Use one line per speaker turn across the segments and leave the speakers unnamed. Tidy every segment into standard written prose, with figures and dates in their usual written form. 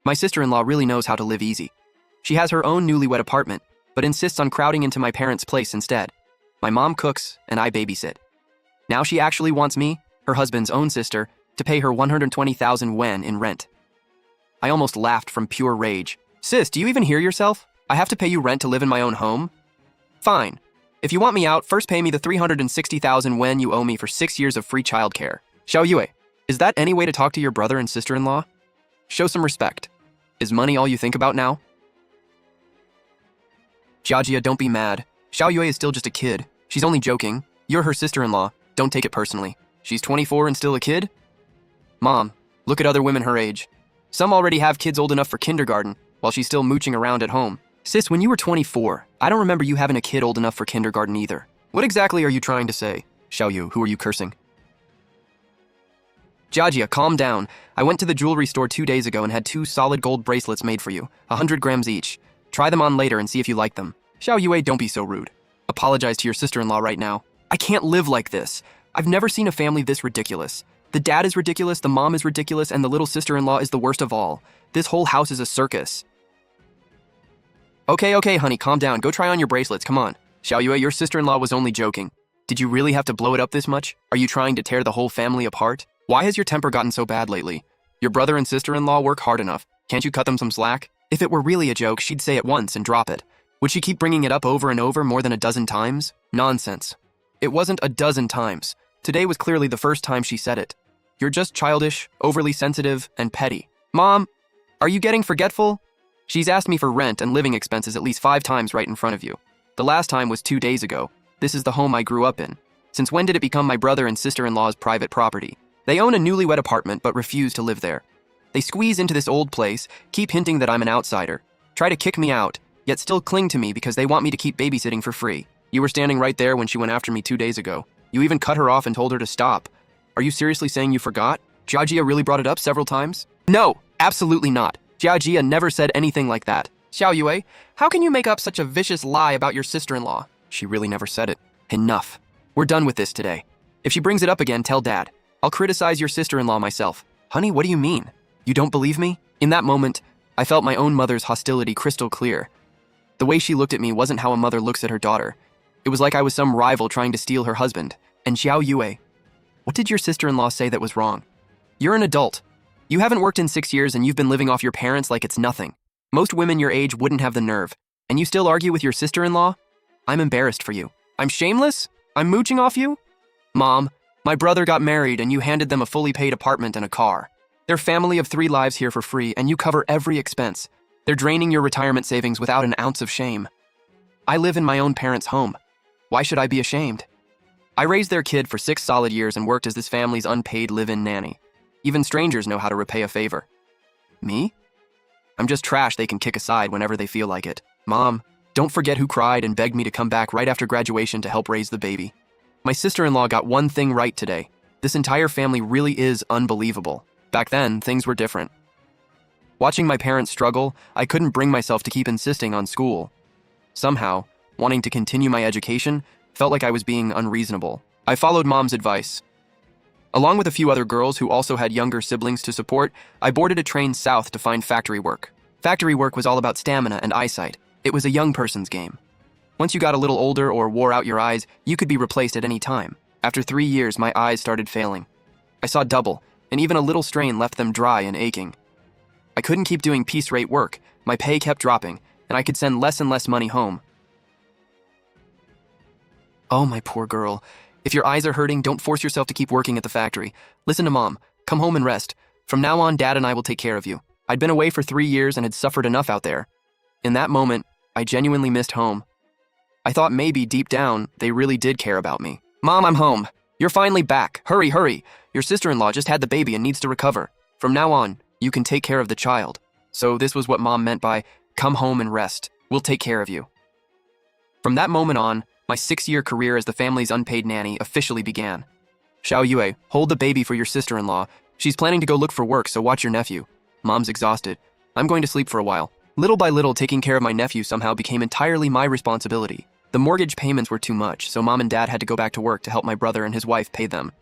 My sister-in-law really knows how to live easy. She has her own newlywed apartment, but insists on crowding into my parents' place instead. My mom cooks, and I babysit. Now she actually wants me, her husband's own sister, to pay her 120,000 wen in rent. I almost laughed from pure rage. Sis, do you even hear yourself? I have to pay you rent to live in my own home? Fine. If you want me out, first pay me the 360,000 wen you owe me for 6 years of free childcare. Xiao Yue, is that any way to talk to your brother and sister-in-law? Show some respect. Is money all you think about now? Jiajia, don't be mad. Xiao Yue is still just a kid. She's only joking. You're her sister-in-law. Don't take it personally. She's 24 and still a kid? Mom, look at other women her age. Some already have kids old enough for kindergarten, while she's still mooching around at home. Sis, when you were 24, I don't remember you having a kid old enough for kindergarten either. What exactly are you trying to say? Xiao Yu, who are you cursing? Jiajia, calm down. I went to the jewelry store 2 days ago and had 2 solid gold bracelets made for you, 100 grams each. Try them on later and see if you like them. Xiao Yue, don't be so rude. Apologize to your sister-in-law right now. I can't live like this. I've never seen a family this ridiculous. The dad is ridiculous, the mom is ridiculous, and the little sister-in-law is the worst of all. This whole house is a circus. Okay, honey, calm down. Go try on your bracelets, come on. Xiao Yue, your sister-in-law was only joking. Did you really have to blow it up this much? Are you trying to tear the whole family apart? Why has your temper gotten so bad lately? Your brother and sister-in-law work hard enough. Can't you cut them some slack? If it were really a joke, she'd say it once and drop it. Would she keep bringing it up over and over more than a dozen times? Nonsense. It wasn't a dozen times. Today was clearly the first time she said it. You're just childish, overly sensitive, and petty. Mom, are you getting forgetful? She's asked me for rent and living expenses at least 5 times right in front of you. The last time was 2 days ago. This is the home I grew up in. Since when did it become my brother and sister-in-law's private property? They own a newlywed apartment but refuse to live there. They squeeze into this old place, keep hinting that I'm an outsider, try to kick me out, yet still cling to me because they want me to keep babysitting for free. You were standing right there when she went after me 2 days ago. You even cut her off and told her to stop. Are you seriously saying you forgot? Jiajia really brought it up several times? No, absolutely not. Jiajia never said anything like that. Xiao Yue, how can you make up such a vicious lie about your sister-in-law? She really never said it. Enough. We're done with this today. If she brings it up again, tell Dad. I'll criticize your sister-in-law myself. Honey, what do you mean? You don't believe me? In that moment, I felt my own mother's hostility crystal clear. The way she looked at me wasn't how a mother looks at her daughter. It was like I was some rival trying to steal her husband. And Xiao Yue, what did your sister-in-law say that was wrong? You're an adult. You haven't worked in 6 years and you've been living off your parents like it's nothing. Most women your age wouldn't have the nerve. And you still argue with your sister-in-law? I'm embarrassed for you. I'm shameless? I'm mooching off you? Mom, my brother got married and you handed them a fully paid apartment and a car. Their family of 3 lives here for free and you cover every expense. They're draining your retirement savings without an ounce of shame. I live in my own parents' home. Why should I be ashamed? I raised their kid for 6 solid years and worked as this family's unpaid live-in nanny. Even strangers know how to repay a favor. Me? I'm just trash they can kick aside whenever they feel like it. Mom, don't forget who cried and begged me to come back right after graduation to help raise the baby. My sister-in-law got one thing right today. This entire family really is unbelievable. Back then, things were different. Watching my parents struggle, I couldn't bring myself to keep insisting on school. Somehow, wanting to continue my education felt like I was being unreasonable. I followed Mom's advice. Along with a few other girls who also had younger siblings to support, I boarded a train south to find factory work. Factory work was all about stamina and eyesight. It was a young person's game. Once you got a little older or wore out your eyes, you could be replaced at any time. After 3 years, my eyes started failing. I saw double, and even a little strain left them dry and aching. I couldn't keep doing piece rate work. My pay kept dropping, and I could send less and less money home. Oh, my poor girl. If your eyes are hurting, don't force yourself to keep working at the factory. Listen to Mom. Come home and rest. From now on, Dad and I will take care of you. I'd been away for 3 years and had suffered enough out there. In that moment, I genuinely missed home. I thought maybe, deep down, they really did care about me. Mom, I'm home. You're finally back. Hurry, hurry. Your sister-in-law just had the baby and needs to recover. From now on, you can take care of the child. So this was what Mom meant by, come home and rest. We'll take care of you. From that moment on, my 6-year career as the family's unpaid nanny officially began. Xiao Yue, hold the baby for your sister-in-law. She's planning to go look for work, so watch your nephew. Mom's exhausted. I'm going to sleep for a while. Little by little, taking care of my nephew somehow became entirely my responsibility. The mortgage payments were too much, so Mom and Dad had to go back to work to help my brother and his wife pay them.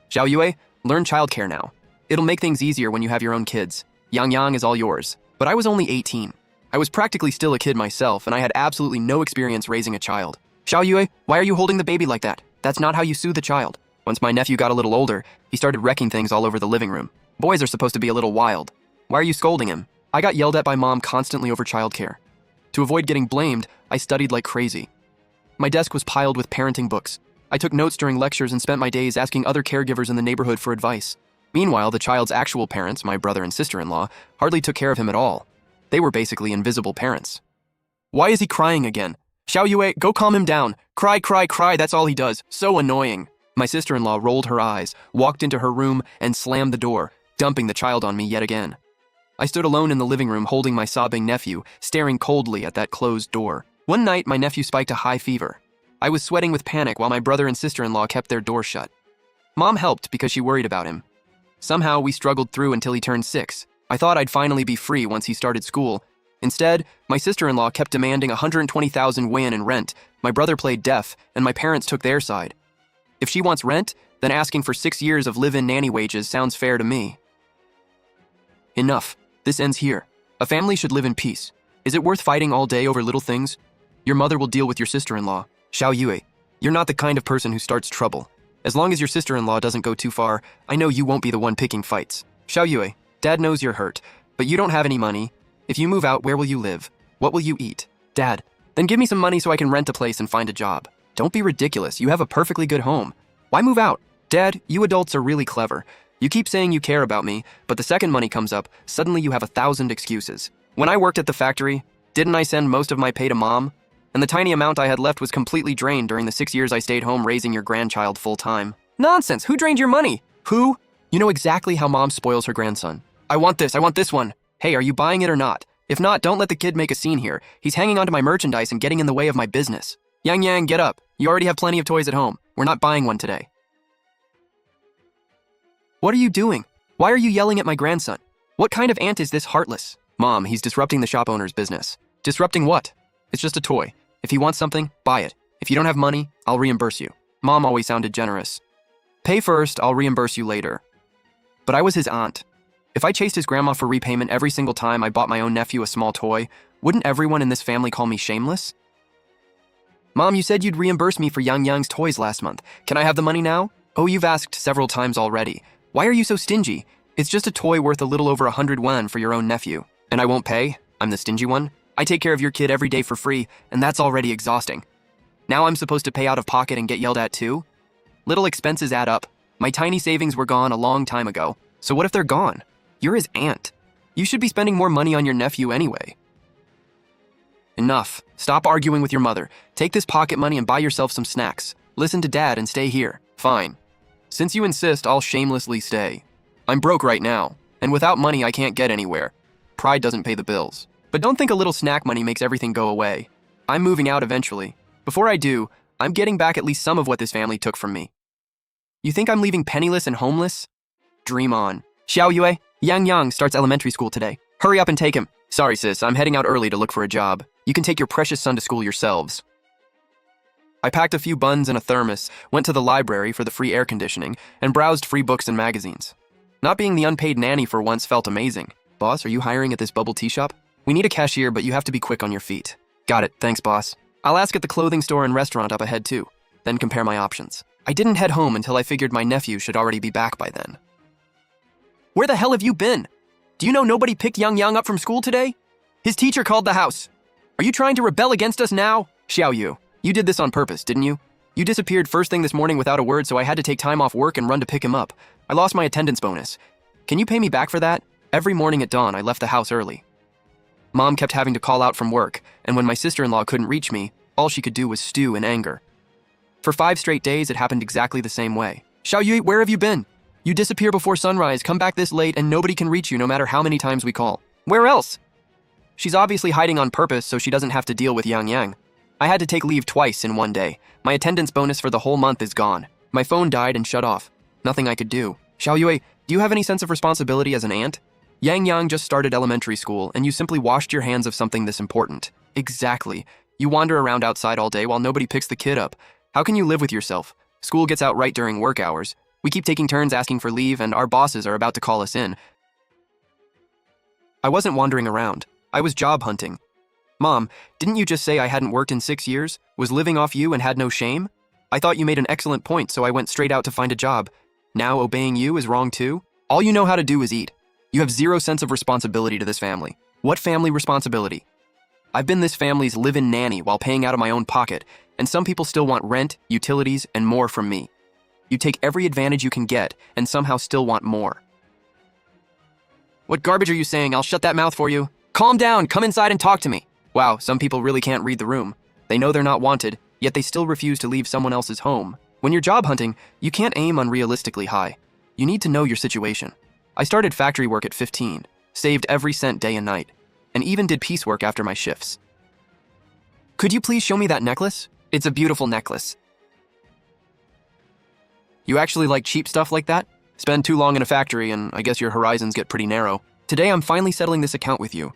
Xiao Yue, learn childcare now. It'll make things easier when you have your own kids. Yang Yang is all yours. But I was only 18. I was practically still a kid myself, and I had absolutely no experience raising a child. Xiao Yue, why are you holding the baby like that? That's not how you soothe a child. Once my nephew got a little older, he started wrecking things all over the living room. Boys are supposed to be a little wild. Why are you scolding him? I got yelled at by mom constantly over childcare. To avoid getting blamed, I studied like crazy. My desk was piled with parenting books. I took notes during lectures and spent my days asking other caregivers in the neighborhood for advice. Meanwhile, the child's actual parents, my brother and sister-in-law, hardly took care of him at all. They were basically invisible parents. Why is he crying again? Xiao Yue, go calm him down. Cry, cry, cry, that's all he does. So annoying. My sister-in-law rolled her eyes, walked into her room, and slammed the door, dumping the child on me yet again. I stood alone in the living room holding my sobbing nephew, staring coldly at that closed door. One night, my nephew spiked a high fever. I was sweating with panic while my brother and sister-in-law kept their door shut. Mom helped because she worried about him. Somehow, we struggled through until he turned 6. I thought I'd finally be free once he started school. Instead, my sister-in-law kept demanding 120,000 yuan in rent, my brother played deaf, and my parents took their side. If she wants rent, then asking for 6 years of live-in nanny wages sounds fair to me. Enough. This ends here. A family should live in peace. Is it worth fighting all day over little things? Your mother will deal with your sister-in-law. Xiao Yue, you're not the kind of person who starts trouble. As long as your sister-in-law doesn't go too far, I know you won't be the one picking fights. Xiao Yue, Dad knows you're hurt, but you don't have any money. If you move out, where will you live? What will you eat? Dad, then give me some money so I can rent a place and find a job. Don't be ridiculous, you have a perfectly good home. Why move out? Dad, you adults are really clever. You keep saying you care about me, but the second money comes up, suddenly you have 1,000 excuses. When I worked at the factory, didn't I send most of my pay to Mom? And the tiny amount I had left was completely drained during the 6 years I stayed home raising your grandchild full-time. Nonsense! Who drained your money? Who? You know exactly how Mom spoils her grandson. I want this one. Hey, are you buying it or not? If not, don't let the kid make a scene here. He's hanging onto my merchandise and getting in the way of my business. Yang Yang, get up. You already have plenty of toys at home. We're not buying one today. What are you doing? Why are you yelling at my grandson? What kind of aunt is this heartless? Mom, he's disrupting the shop owner's business. Disrupting what? It's just a toy. If he wants something, buy it. If you don't have money, I'll reimburse you. Mom always sounded generous. Pay first, I'll reimburse you later. But I was his aunt. If I chased his grandma for repayment every single time I bought my own nephew a small toy, wouldn't everyone in this family call me shameless? Mom, you said you'd reimburse me for Yang Yang's toys last month. Can I have the money now? Oh, you've asked several times already. Why are you so stingy? It's just a toy worth a little over 100 yuan for your own nephew. And I won't pay? I'm the stingy one? I take care of your kid every day for free, and that's already exhausting. Now I'm supposed to pay out of pocket and get yelled at too? Little expenses add up. My tiny savings were gone a long time ago. So what if they're gone? You're his aunt. You should be spending more money on your nephew anyway. Enough. Stop arguing with your mother. Take this pocket money and buy yourself some snacks. Listen to Dad and stay here. Fine. Since you insist, I'll shamelessly stay. I'm broke right now, and without money I can't get anywhere. Pride doesn't pay the bills. But don't think a little snack money makes everything go away. I'm moving out eventually. Before I do, I'm getting back at least some of what this family took from me. You think I'm leaving penniless and homeless? Dream on. Xiao Yue, Yang Yang starts elementary school today. Hurry up and take him. Sorry sis, I'm heading out early to look for a job. You can take your precious son to school yourselves. I packed a few buns and a thermos, went to the library for the free air conditioning, and browsed free books and magazines. Not being the unpaid nanny for once felt amazing. Boss, are you hiring at this bubble tea shop? We need a cashier, but you have to be quick on your feet. Got it, thanks boss. I'll ask at the clothing store and restaurant up ahead too, then compare my options. I didn't head home until I figured my nephew should already be back by then. Where the hell have you been? Do you know nobody picked Yang Yang up from school today? His teacher called the house. Are you trying to rebel against us now? Xiao Yu, you did this on purpose, didn't you? You disappeared first thing this morning without a word, so I had to take time off work and run to pick him up. I lost my attendance bonus. Can you pay me back for that? Every morning at dawn, I left the house early. Mom kept having to call out from work, and when my sister-in-law couldn't reach me, all she could do was stew in anger. For 5 straight days, it happened exactly the same way. Xiao Yu, where have you been? You disappear before sunrise, come back this late, and nobody can reach you no matter how many times we call. Where else? She's obviously hiding on purpose so she doesn't have to deal with Yang Yang. I had to take leave twice in one day. My attendance bonus for the whole month is gone. My phone died and shut off. Nothing I could do. Xiao Yue, do you have any sense of responsibility as an aunt? Yang Yang just started elementary school, and you simply washed your hands of something this important. Exactly. You wander around outside all day while nobody picks the kid up. How can you live with yourself? School gets out right during work hours. We keep taking turns asking for leave, and our bosses are about to call us in. I wasn't wandering around. I was job hunting. Mom, didn't you just say I hadn't worked in 6 years, was living off you and had no shame? I thought you made an excellent point, so I went straight out to find a job. Now obeying you is wrong too? All you know how to do is eat. You have zero sense of responsibility to this family. What family responsibility? I've been this family's live-in nanny while paying out of my own pocket, and some people still want rent, utilities, and more from me. You take every advantage you can get and somehow still want more. What garbage are you saying? I'll shut that mouth for you. Calm down, come inside and talk to me. Wow, some people really can't read the room. They know they're not wanted, yet they still refuse to leave someone else's home. When you're job hunting, you can't aim unrealistically high. You need to know your situation. I started factory work at 15, saved every cent day and night, and even did piecework after my shifts. Could you please show me that necklace? It's a beautiful necklace. You actually like cheap stuff like that? Spend too long in a factory and I guess your horizons get pretty narrow. Today I'm finally settling this account with you.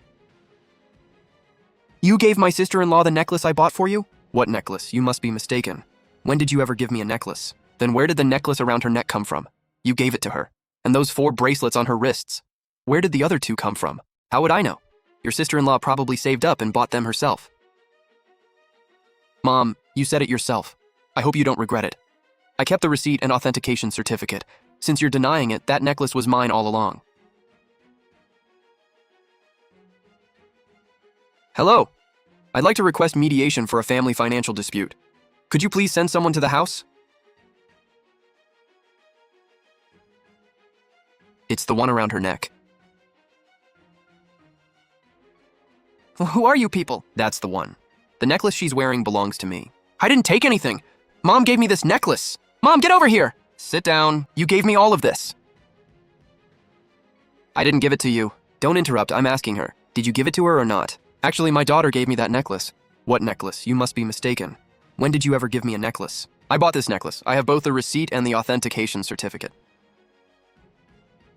You gave my sister-in-law the necklace I bought for you? What necklace? You must be mistaken. When did you ever give me a necklace? Then where did the necklace around her neck come from? You gave it to her. And those 4 bracelets on her wrists? Where did the other 2 come from? How would I know? Your sister-in-law probably saved up and bought them herself. Mom, you said it yourself. I hope you don't regret it. I kept the receipt and authentication certificate. Since you're denying it, that necklace was mine all along. Hello. I'd like to request mediation for a family financial dispute. Could you please send someone to the house? It's the one around her neck. Who are you people? That's the one. The necklace she's wearing belongs to me. I didn't take anything. Mom gave me this necklace. Mom, get over here! Sit down. You gave me all of this. I didn't give it to you. Don't interrupt, I'm asking her. Did you give it to her or not? Actually, my daughter gave me that necklace. What necklace? You must be mistaken. When did you ever give me a necklace? I bought this necklace. I have both the receipt and the authentication certificate.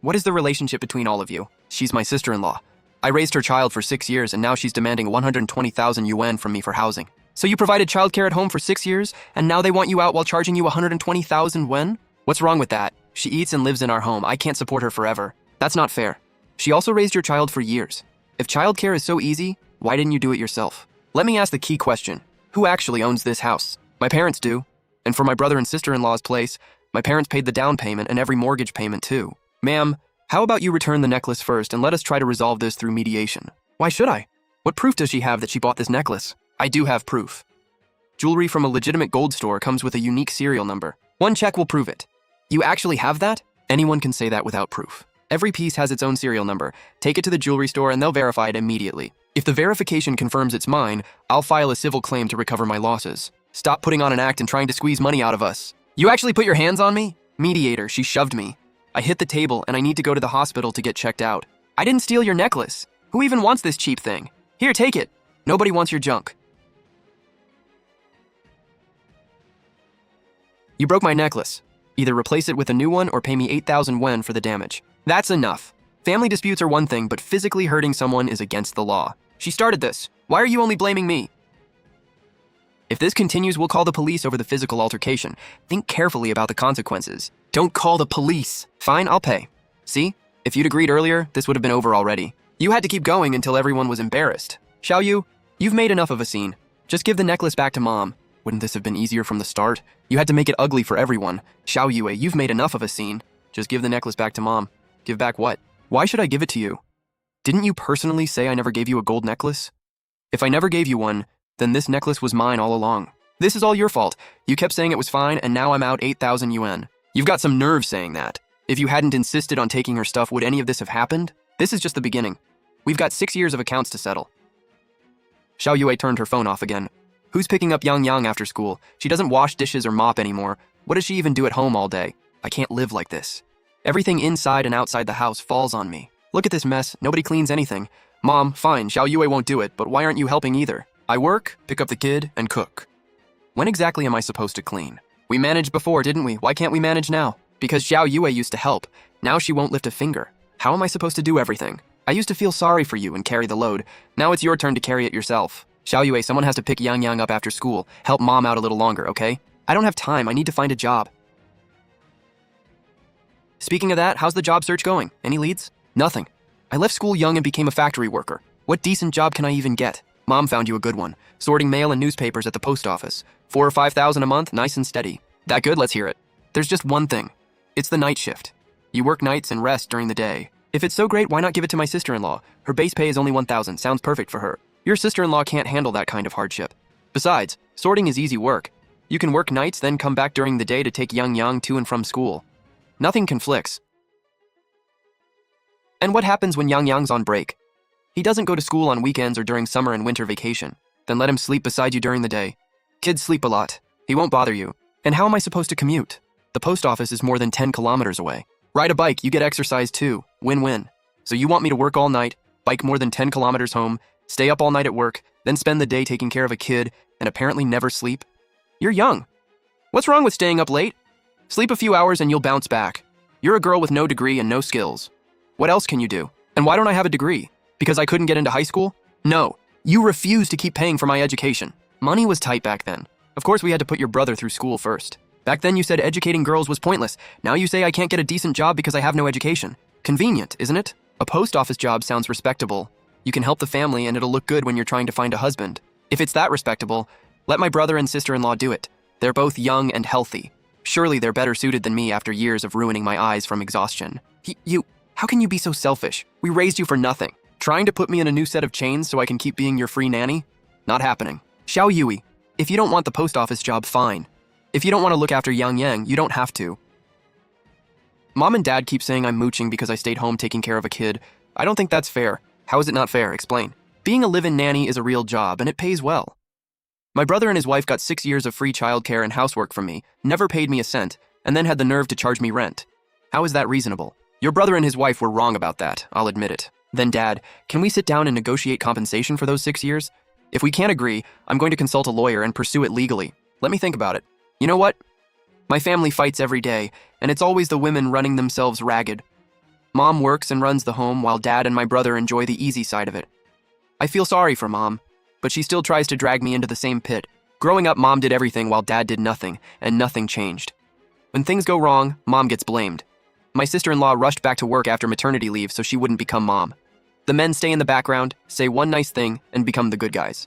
What is the relationship between all of you? She's my sister-in-law. I raised her child for 6 years and now she's demanding 120,000 yuan from me for housing. So you provided childcare at home for 6 years and now they want you out while charging you 120,000 yuan? What's wrong with that? She eats and lives in our home. I can't support her forever. That's not fair. She also raised your child for years. If childcare is so easy, why didn't you do it yourself? Let me ask the key question. Who actually owns this house? My parents do. And for my brother and sister-in-law's place, my parents paid the down payment and every mortgage payment too. Ma'am, how about you return the necklace first and let us try to resolve this through mediation? Why should I? What proof does she have that she bought this necklace? I do have proof. Jewelry from a legitimate gold store comes with a unique serial number. One check will prove it. You actually have that? Anyone can say that without proof. Every piece has its own serial number. Take it to the jewelry store and they'll verify it immediately. If the verification confirms it's mine, I'll file a civil claim to recover my losses. Stop putting on an act and trying to squeeze money out of us. You actually put your hands on me? Mediator, she shoved me. I hit the table and I need to go to the hospital to get checked out. I didn't steal your necklace. Who even wants this cheap thing? Here, take it. Nobody wants your junk. You broke my necklace. Either replace it with a new one or pay me 8,000 yuan for the damage. That's enough. Family disputes are one thing, but physically hurting someone is against the law. She started this. Why are you only blaming me? If this continues, we'll call the police over the physical altercation. Think carefully about the consequences. Don't call the police. Fine, I'll pay. See? If you'd agreed earlier, this would have been over already. You had to keep going until everyone was embarrassed. Xiao Yu, you've made enough of a scene. Just give the necklace back to Mom. Wouldn't this have been easier from the start? You had to make it ugly for everyone. Xiao Yue, you've made enough of a scene. Just give the necklace back to Mom. Give back what? Why should I give it to you? Didn't you personally say I never gave you a gold necklace? If I never gave you one, then this necklace was mine all along. This is all your fault. You kept saying it was fine, and now I'm out 8,000 yuan. You've got some nerve saying that. If you hadn't insisted on taking her stuff, would any of this have happened? This is just the beginning. We've got 6 years of accounts to settle. Xiao Yue turned her phone off again. Who's picking up Yang Yang after school? She doesn't wash dishes or mop anymore. What does she even do at home all day? I can't live like this. Everything inside and outside the house falls on me. Look at this mess. Nobody cleans anything. Mom, fine, Xiao Yue won't do it, but why aren't you helping either? I work, pick up the kid, and cook. When exactly am I supposed to clean? We managed before, didn't we? Why can't we manage now? Because Xiao Yue used to help. Now she won't lift a finger. How am I supposed to do everything? I used to feel sorry for you and carry the load. Now it's your turn to carry it yourself. Xiao Yue, someone has to pick Yang Yang up after school. Help Mom out a little longer, okay? I don't have time. I need to find a job. Speaking of that, how's the job search going? Any leads? Nothing. I left school young and became a factory worker. What decent job can I even get? Mom found you a good one. Sorting mail and newspapers at the post office. 4 or 5,000 a month, nice and steady. That good? Let's hear it. There's just one thing. It's the night shift. You work nights and rest during the day. If it's so great, why not give it to my sister-in-law? Her base pay is only 1,000. Sounds perfect for her. Your sister-in-law can't handle that kind of hardship. Besides, sorting is easy work. You can work nights, then come back during the day to take Yang to and from school. Nothing conflicts. And what happens when Yang's on break? He doesn't go to school on weekends or during summer and winter vacation. Then let him sleep beside you during the day. Kids sleep a lot. He won't bother you. And how am I supposed to commute? The post office is more than 10 kilometers away. Ride a bike, you get exercise too. Win-win. So you want me to work all night, bike more than 10 kilometers home, stay up all night at work, then spend the day taking care of a kid, and apparently never sleep? You're young. What's wrong with staying up late? Sleep a few hours and you'll bounce back. You're a girl with no degree and no skills. What else can you do? And why don't I have a degree? Because I couldn't get into high school? No. You refused to keep paying for my education. Money was tight back then. Of course we had to put your brother through school first. Back then you said educating girls was pointless. Now you say I can't get a decent job because I have no education. Convenient, isn't it? A post office job sounds respectable. You can help the family and it'll look good when you're trying to find a husband. If it's that respectable, let my brother and sister-in-law do it. They're both young and healthy. Surely they're better suited than me after years of ruining my eyes from exhaustion. How can you be so selfish? We raised you for nothing. Trying to put me in a new set of chains so I can keep being your free nanny? Not happening. Xiao Yui, if you don't want the post office job, fine. If you don't want to look after Yang, you don't have to. Mom and Dad keep saying I'm mooching because I stayed home taking care of a kid. I don't think that's fair. How is it not fair? Explain. Being a live-in nanny is a real job and it pays well. My brother and his wife got 6 years of free childcare and housework from me, never paid me a cent, and then had the nerve to charge me rent. How is that reasonable? Your brother and his wife were wrong about that, I'll admit it. Then Dad, can we sit down and negotiate compensation for those 6 years? If we can't agree, I'm going to consult a lawyer and pursue it legally. Let me think about it. You know what? My family fights every day, and it's always the women running themselves ragged. Mom works and runs the home while Dad and my brother enjoy the easy side of it. I feel sorry for Mom, but she still tries to drag me into the same pit. Growing up, Mom did everything while Dad did nothing, and nothing changed. When things go wrong, Mom gets blamed. My sister-in-law rushed back to work after maternity leave so she wouldn't become Mom. The men stay in the background, say one nice thing, and become the good guys.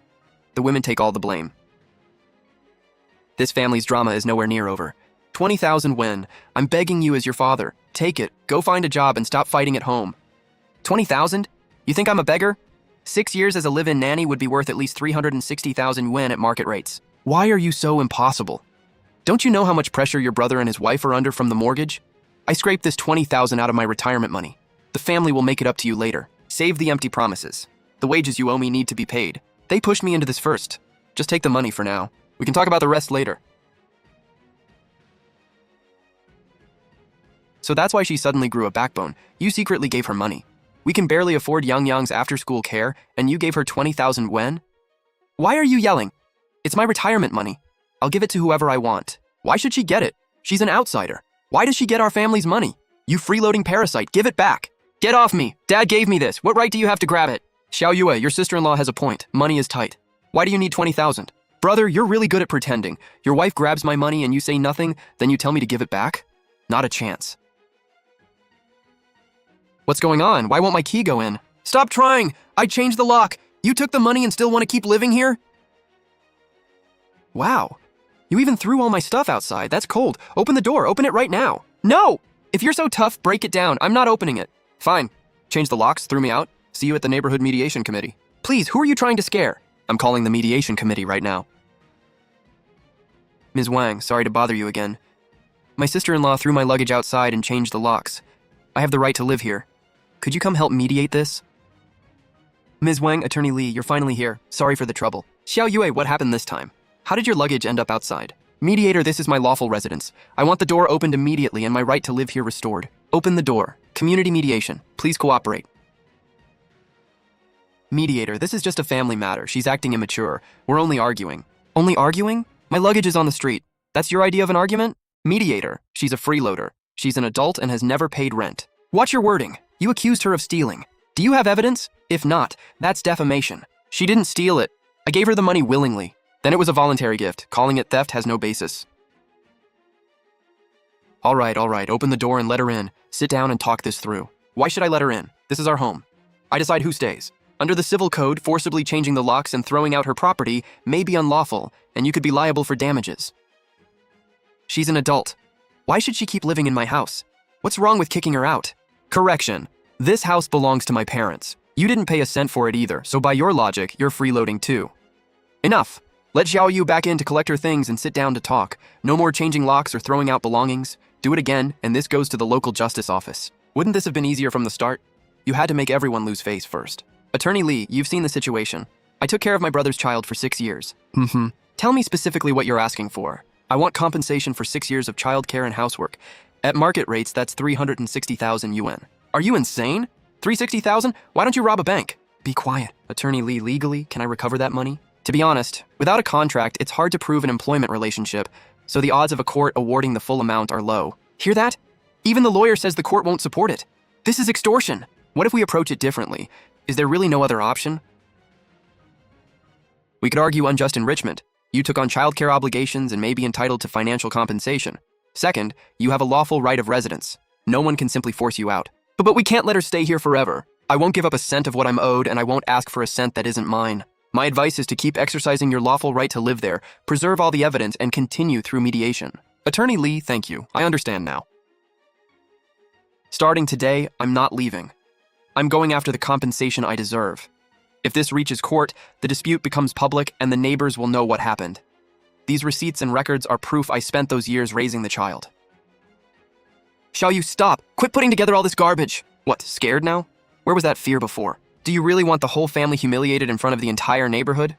The women take all the blame. This family's drama is nowhere near over. 20,000 Wen. I'm begging you as your father. Take it. Go find a job and stop fighting at home. 20,000? You think I'm a beggar? 6 years as a live-in nanny would be worth at least 360,000 Wen at market rates. Why are you so impossible? Don't you know how much pressure your brother and his wife are under from the mortgage? I scraped this 20,000 out of my retirement money. The family will make it up to you later. Save the empty promises. The wages you owe me need to be paid. They pushed me into this first. Just take the money for now. We can talk about the rest later. So that's why she suddenly grew a backbone. You secretly gave her money. We can barely afford Yang's after-school care, and you gave her 20,000 Wen? Why are you yelling? It's my retirement money. I'll give it to whoever I want. Why should she get it? She's an outsider. Why does she get our family's money? You freeloading parasite, give it back. Get off me. Dad gave me this. What right do you have to grab it? Xiao Yue, your sister-in-law has a point. Money is tight. Why do you need 20,000? Brother, you're really good at pretending. Your wife grabs my money and you say nothing, then you tell me to give it back? Not a chance. What's going on? Why won't my key go in? Stop trying! I changed the lock! You took the money and still want to keep living here? Wow. You even threw all my stuff outside. That's cold. Open the door. Open it right now. No! If you're so tough, break it down. I'm not opening it. Fine. Change the locks, threw me out. See you at the neighborhood mediation committee. Please, who are you trying to scare? I'm calling the mediation committee right now. Ms. Wang, sorry to bother you again. My sister-in-law threw my luggage outside and changed the locks. I have the right to live here. Could you come help mediate this? Ms. Wang, Attorney Lee, you're finally here. Sorry for the trouble. Xiao Yue, what happened this time? How did your luggage end up outside? Mediator, this is my lawful residence. I want the door opened immediately and my right to live here restored. Open the door. Community mediation. Please cooperate. Mediator, this is just a family matter. She's acting immature. We're only arguing. Only arguing? My luggage is on the street. That's your idea of an argument? Mediator, she's a freeloader. She's an adult and has never paid rent. Watch your wording. You accused her of stealing. Do you have evidence? If not, that's defamation. She didn't steal it. I gave her the money willingly. Then it was a voluntary gift. Calling it theft has no basis. All right, open the door and let her in. Sit down and talk this through. Why should I let her in? This is our home. I decide who stays. Under the civil code, forcibly changing the locks and throwing out her property may be unlawful, and you could be liable for damages. She's an adult. Why should she keep living in my house? What's wrong with kicking her out? Correction. This house belongs to my parents. You didn't pay a cent for it either, so by your logic, you're freeloading too. Enough. Let Xiao Yu back in to collect her things and sit down to talk. No more changing locks or throwing out belongings. Do it again, and this goes to the local justice office. Wouldn't this have been easier from the start? You had to make everyone lose face first. Attorney Lee, you've seen the situation. I took care of my brother's child for 6 years. Tell me specifically what you're asking for. I want compensation for 6 years of childcare and housework. At market rates, that's 360,000 yuan. Are you insane? 360,000? Why don't you rob a bank? Be quiet. Attorney Lee, legally, can I recover that money? To be honest, without a contract, it's hard to prove an employment relationship, so the odds of a court awarding the full amount are low. Hear that? Even the lawyer says the court won't support it. This is extortion. What if we approach it differently? Is there really no other option? We could argue unjust enrichment. You took on childcare obligations and may be entitled to financial compensation. Second, you have a lawful right of residence. No one can simply force you out. But we can't let her stay here forever. I won't give up a cent of what I'm owed, and I won't ask for a cent that isn't mine. My advice is to keep exercising your lawful right to live there, preserve all the evidence, and continue through mediation. Attorney Lee, thank you. I understand now. Starting today, I'm not leaving. I'm going after the compensation I deserve. If this reaches court, the dispute becomes public and the neighbors will know what happened. These receipts and records are proof I spent those years raising the child. Xiao Yu, stop! Quit putting together all this garbage! What, scared now? Where was that fear before? Do you really want the whole family humiliated in front of the entire neighborhood?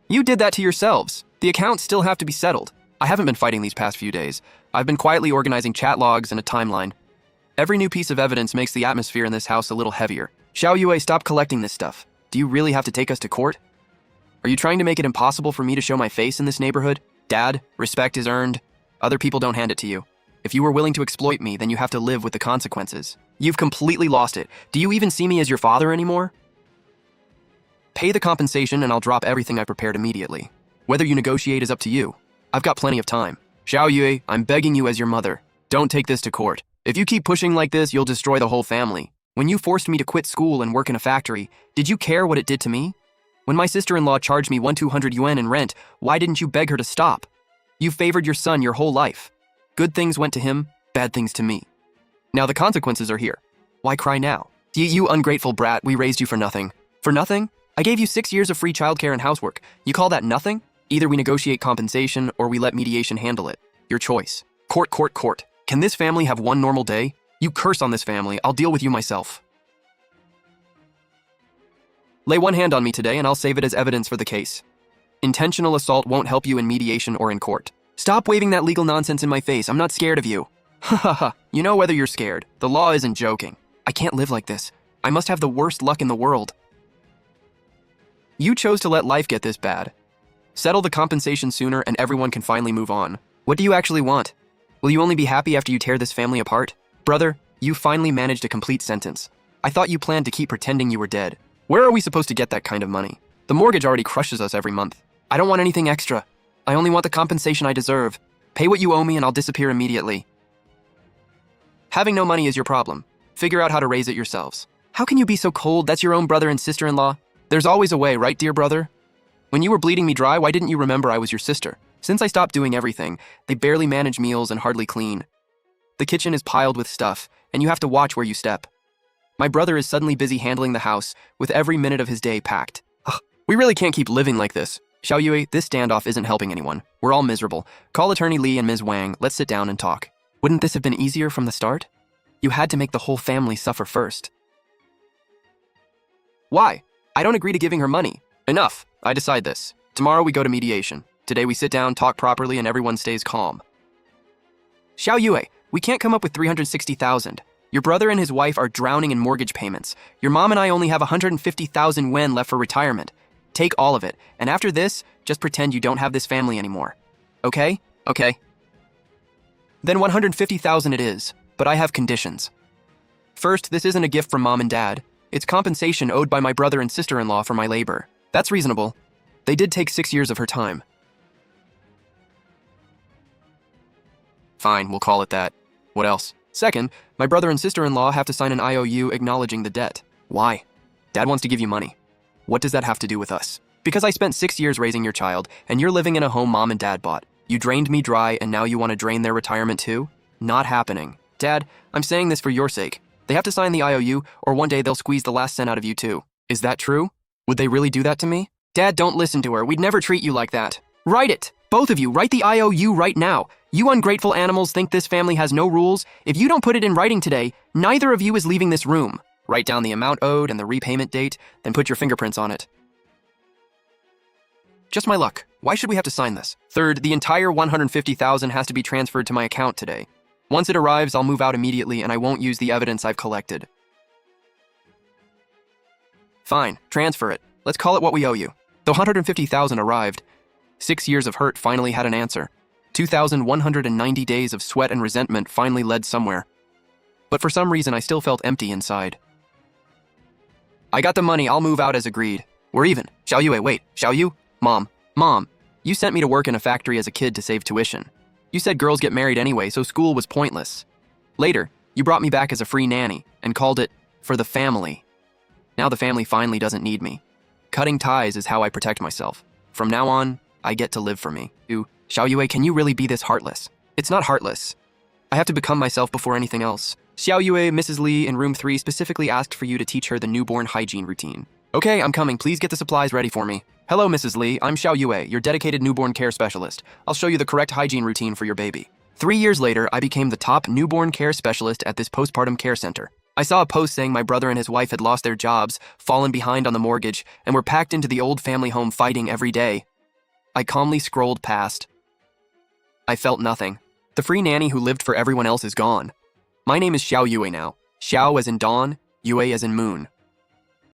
You did that to yourselves. The accounts still have to be settled. I haven't been fighting these past few days. I've been quietly organizing chat logs and a timeline. Every new piece of evidence makes the atmosphere in this house a little heavier. Xiao Yue, stop collecting this stuff. Do you really have to take us to court? Are you trying to make it impossible for me to show my face in this neighborhood? Dad, respect is earned. Other people don't hand it to you. If you were willing to exploit me, then you have to live with the consequences. You've completely lost it. Do you even see me as your father anymore? Pay the compensation and I'll drop everything I prepared immediately. Whether you negotiate is up to you. I've got plenty of time. Xiao Yue, I'm begging you as your mother. Don't take this to court. If you keep pushing like this, you'll destroy the whole family. When you forced me to quit school and work in a factory, did you care what it did to me? When my sister-in-law charged me 200 yuan in rent, why didn't you beg her to stop? You favored your son your whole life. Good things went to him, bad things to me. Now the consequences are here. Why cry now? You ungrateful brat, we raised you for nothing. For nothing? I gave you 6 years of free childcare and housework. You call that nothing? Either we negotiate compensation or we let mediation handle it. Your choice. Court, court, court. Can this family have one normal day? You curse on this family, I'll deal with you myself. Lay one hand on me today and I'll save it as evidence for the case. Intentional assault won't help you in mediation or in court. Stop waving that legal nonsense in my face, I'm not scared of you. Ha ha ha, you know whether you're scared. The law isn't joking. I can't live like this. I must have the worst luck in the world. You chose to let life get this bad. Settle the compensation sooner and everyone can finally move on. What do you actually want? Will you only be happy after you tear this family apart? Brother, you finally managed a complete sentence. I thought you planned to keep pretending you were dead. Where are we supposed to get that kind of money? The mortgage already crushes us every month. I don't want anything extra. I only want the compensation I deserve. Pay what you owe me and I'll disappear immediately. Having no money is your problem. Figure out how to raise it yourselves. How can you be so cold? That's your own brother and sister-in-law. There's always a way, right, dear brother? When you were bleeding me dry, why didn't you remember I was your sister? Since I stopped doing everything, they barely manage meals and hardly clean. The kitchen is piled with stuff, and you have to watch where you step. My brother is suddenly busy handling the house, with every minute of his day packed. Ugh, we really can't keep living like this. Xiao Yue, this standoff isn't helping anyone. We're all miserable. Call Attorney Lee and Ms. Wang. Let's sit down and talk. Wouldn't this have been easier from the start? You had to make the whole family suffer first. Why? I don't agree to giving her money. Enough. I decide this. Tomorrow we go to mediation. Today we sit down, talk properly, and everyone stays calm. Xiao Yue, we can't come up with 360,000. Your brother and his wife are drowning in mortgage payments. Your mom and I only have 150,000 yuan left for retirement. Take all of it, and after this, just pretend you don't have this family anymore. Okay? Okay. Then 150,000 it is, but I have conditions. First, this isn't a gift from mom and dad. It's compensation owed by my brother and sister-in-law for my labor. That's reasonable. They did take 6 years of her time. Fine, we'll call it that. What else? Second, my brother and sister-in-law have to sign an IOU acknowledging the debt. Why? Dad wants to give you money. What does that have to do with us? Because I spent 6 years raising your child, and you're living in a home mom and dad bought. You drained me dry, and now you want to drain their retirement too? Not happening. Dad, I'm saying this for your sake. They have to sign the IOU, or one day they'll squeeze the last cent out of you too. Is that true? Would they really do that to me? Dad, don't listen to her. We'd never treat you like that. Write it. Both of you, write the IOU right now. You ungrateful animals think this family has no rules. If you don't put it in writing today, neither of you is leaving this room. Write down the amount owed and the repayment date, then put your fingerprints on it. Just my luck. Why should we have to sign this? Third, the entire $150,000 has to be transferred to my account today. Once it arrives, I'll move out immediately and I won't use the evidence I've collected. Fine, transfer it. Let's call it what we owe you. The $150,000 arrived. 6 years of hurt finally had an answer. 2,190 days of sweat and resentment finally led somewhere. But for some reason, I still felt empty inside. I got the money, I'll move out as agreed. We're even. Xiaoyue, wait, Xiaoyu? Mom, you sent me to work in a factory as a kid to save tuition. You said girls get married anyway, so school was pointless. Later, you brought me back as a free nanny and called it for the family. Now the family finally doesn't need me. Cutting ties is how I protect myself. From now on, I get to live for me. Xiaoyue, can you really be this heartless? It's not heartless. I have to become myself before anything else. Xiaoyue, Mrs. Li in room 3 specifically asked for you to teach her the newborn hygiene routine. Okay, I'm coming. Please get the supplies ready for me. Hello, Mrs. Li. I'm Xiaoyue, your dedicated newborn care specialist. I'll show you the correct hygiene routine for your baby. 3 years later, I became the top newborn care specialist at this postpartum care center. I saw a post saying my brother and his wife had lost their jobs, fallen behind on the mortgage, and were packed into the old family home fighting every day. I calmly scrolled past. I felt nothing. The free nanny who lived for everyone else is gone. My name is Xiaoyue now. Xiao as in dawn, Yue as in moon.